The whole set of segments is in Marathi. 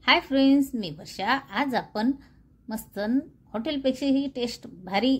हाय फ्रेंड्स, मी वर्षा। आज आपण मस्त हॉटेलपेक्षाही टेस्ट भारी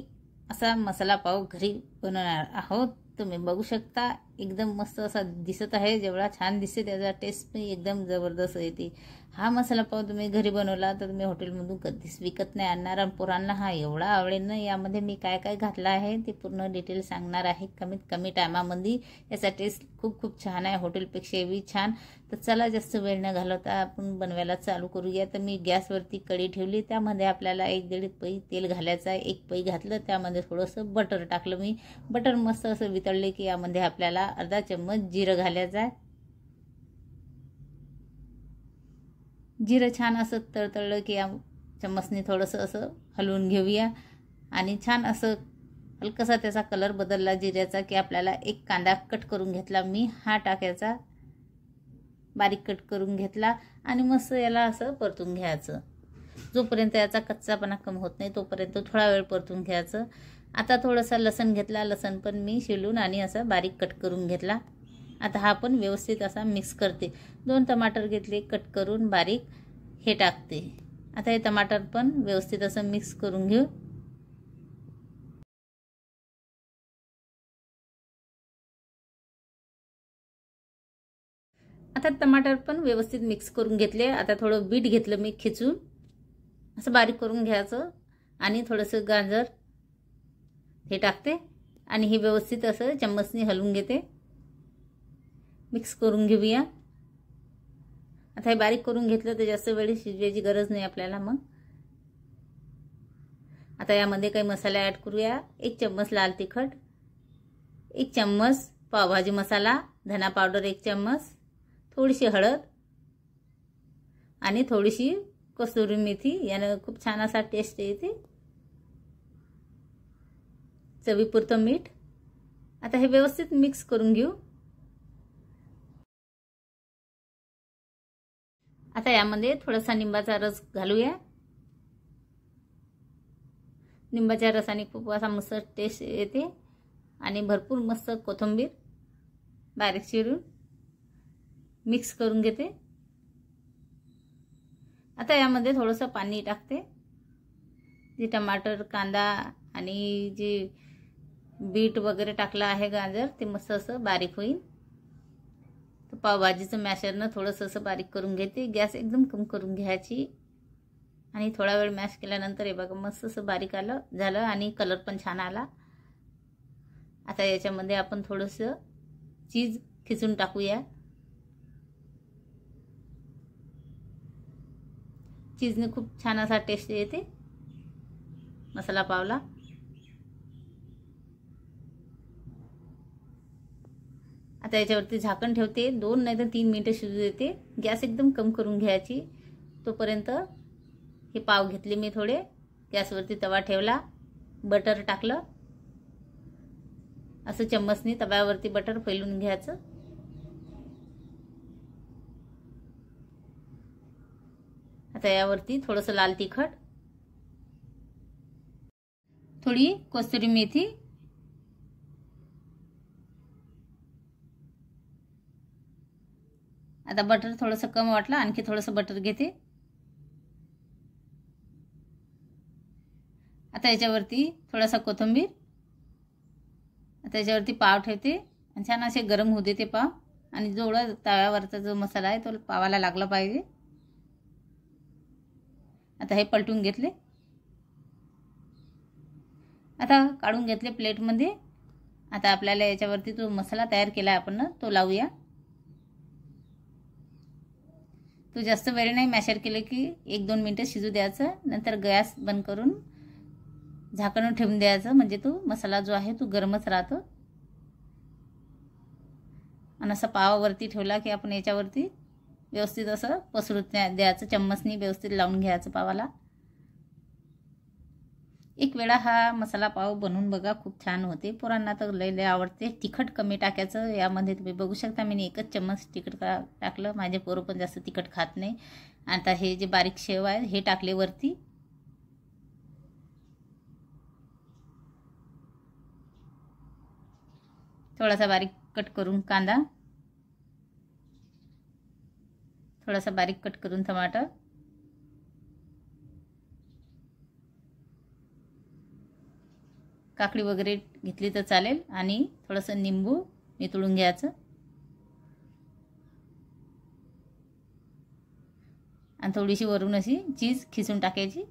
असा मसाला पाव घरी बनवणार आहोत। तुम्ही बघू शकता, एकदम मस्त असा दिसत आहे। जेवढा छान दिसते त्याचा टेस्ट पण एकदम जबरदस्त येते। हा मसाला पाव तुम्ही घरी बनवला तर तुम्ही हॉटेलमधून कधीच विकत नाही आणणार। आणि पोरांना हा एवढा आवडेल ना। यामध्ये मी काय काय घातलं आहे ते पूर्ण डिटेल सांगणार आहे कमीत कमी टायमामध्ये। याचा टेस्ट खूप खूप छान आहे, हॉटेलपेक्षाही छान। तर चला जास्त वेळ न घालवता आपण बनवायला चालू करूया। तर मी गॅसवरती कढई ठेवली, त्यामध्ये आपल्याला 1-1.5 पई तेल घालायचं आहे। 1 पई घातलं, त्यामध्ये थोडंसं बटर टाकलं मी। बटर मस्त असं वितळले की यामध्ये आपल्याला अर्धा चम्मच जिरं घालायचं आहे। जिरं छान असं तळतळलं की या चम्मचने थोडंसं असं हलवून घेऊया। आणि छान असं हलकासा त्याचा कलर बदलला जिऱ्याचा की आपल्याला एक कांदा कट करून घेतला मी, हा टाकायचा, बारीक कट करून घेतला। आणि मस्त याला असं परतून घ्यायचं। जोपर्यंत याचा कच्चापणा कमी होत नाही तोपर्यंत थोडा वेळ परतून घ्यायचं। आता थोडासा लसण घेतला, लसण पण मी शिलून आणि असं बारीक कट करून घेतला। आता हा पण व्यवस्थित असा मिक्स करते। 2 टमाटर घेतले कट करून बारीक, हे टाकते। आता हे टमाटर पण व्यवस्थित असं मिक्स करून घेऊ। आता टमाटर पण व्यवस्थित मिक्स करून घेतले। आता थोडं बीट घेतलं मी खिचून, असं बारीक करून घ्यायचं। आणि थोडंसं गाजर हे टाकते आणि हे व्यवस्थित असं चम्मचने हलवून घेते, मिक्स करून घेऊया। आता हे बारीक करून घेतलं तर जास्त वेळ शिजवायची गरज नाही आपल्याला मग। आता यामध्ये काही मसाले ॲड करूया। 1 चम्मच लाल तिखट, 1 चम्मच पावभाजी मसाला, धना पावडर 1 चम्मच, थोडीशी हळद आणि थोडीशी कसुरी मेथी। याने खूप छान असा टेस्ट येते। चवीपुरतं मीठ। आता हे व्यवस्थित मिक्स करून घेऊ। आता यामध्ये थोडासा निंबाचा रस घालूया। निंबाच्या रसाने खूप असा मस्त टेस्ट येते। आणि भरपूर मस्त कोथिंबीर बारीक चिरून मिक्स करून घेते। आता यामध्ये थोडंसं पाणी टाकते। जे टमाटर, कांदा आणि जे बीट वगैरे टाकलं आहे, गाजर, ते मस्त असं बारीक होईल। तर पावभाजीचं मॅशरनं थोडंसं असं बारीक करून घेते। गॅस एकदम कमी करून घ्यायची। आणि थोडा वेळ मॅश केल्यानंतर हे बघा मस्त असं बारीक झालं आणि कलर पण छान आला। आता याच्यामध्ये आपण थोडंसं चीज खिसून टाकूया। चीजने खूप छान असा टेस्ट येते मसाला पावला। आता याच्यावरती झाकण ठेवते। 2 नाही तर 3 मिनिटं शिजू देते। गॅस एकदम कमी करून घ्यायची। तोपर्यंत हे पाव घेतले मी थोडे, गॅसवरती तवा ठेवला, बटर टाकलं, असं चम्मचने तव्यावरती बटर फैलून घ्यायचं। आता यावरती थोडंसं लाल तिखट, थोडी कसुरी मेथी, आता बटर थोडंसं कमी वाटलं, आणखी थोडंसं बटर घेते। आता याच्यावरती थोडासा कोथिंबीर, आता याच्यावरती पाव ठेवते आणि छान असे गरम होऊ देते पाव। आणि जेवढा तव्यावरचा जो मसाला आहे तो पावाला लागला पाहिजे। आता हे पलटून घेतले, आता काढून घेतले प्लेटमध्ये। आता आपल्याला याच्यावरती जो मसाला तयार केला आहे आपण तो लावूया। तो जास्त वेळ नाही मॅशर केलं की 1-2 मिनिटं शिजू द्यायचं। नंतर गॅस बंद करून झाकण ठेवून द्यायचं, म्हणजे तो मसाला जो आहे तो गरमच राहतो। आणि असं पावावरती ठेवला की आपण याच्यावरती व्यवस्थित असं पसरून द्यायचं, चम्मचनी व्यवस्थित लावून घ्यायचं पावाला। एक वेळा हा मसाला पाव बनवून बघा, खूप छान होते। पोरांना तर लय आवडते। तिखट कमी टाकायचं यामध्ये, तुम्ही बघू शकता मी 1 चम्मच तिखट टाकलं। माझे पोरं पण जास्त तिखट खात नाही। आता हे जे बारीक शेव आहे हे टाकले वरती। थोडासा बारीक कट करून कांदा, थोडासा बारीक कट करून टमाटर, काकडी वगैरे घेतली तर चालेल आणि थोडंसं निंबू नितळून घ्यायचं आणि थोडीशी वरून अशी चीज खिसून टाकायची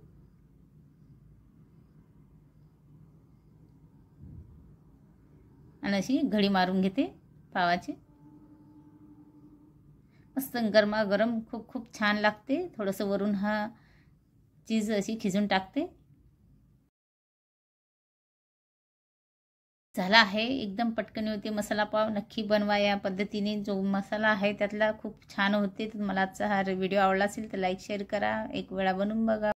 आणि अशी घडी मारून घेते पावाची. मस्त गरमागरम खूप खूप छान लागते. थोडंसं वरून हा चीज अशी खिसून टाकते. झाला आहे एकदम पटकन होते मसाला पाव. नक्की बनवा या पद्धतीने. जो मसाला आहे त्यातला खूप छान होते. तर मला आजचा हा व्हिडिओ आवडला असेल तर लाईक शेअर करा. एक वेळा बनवून बघा.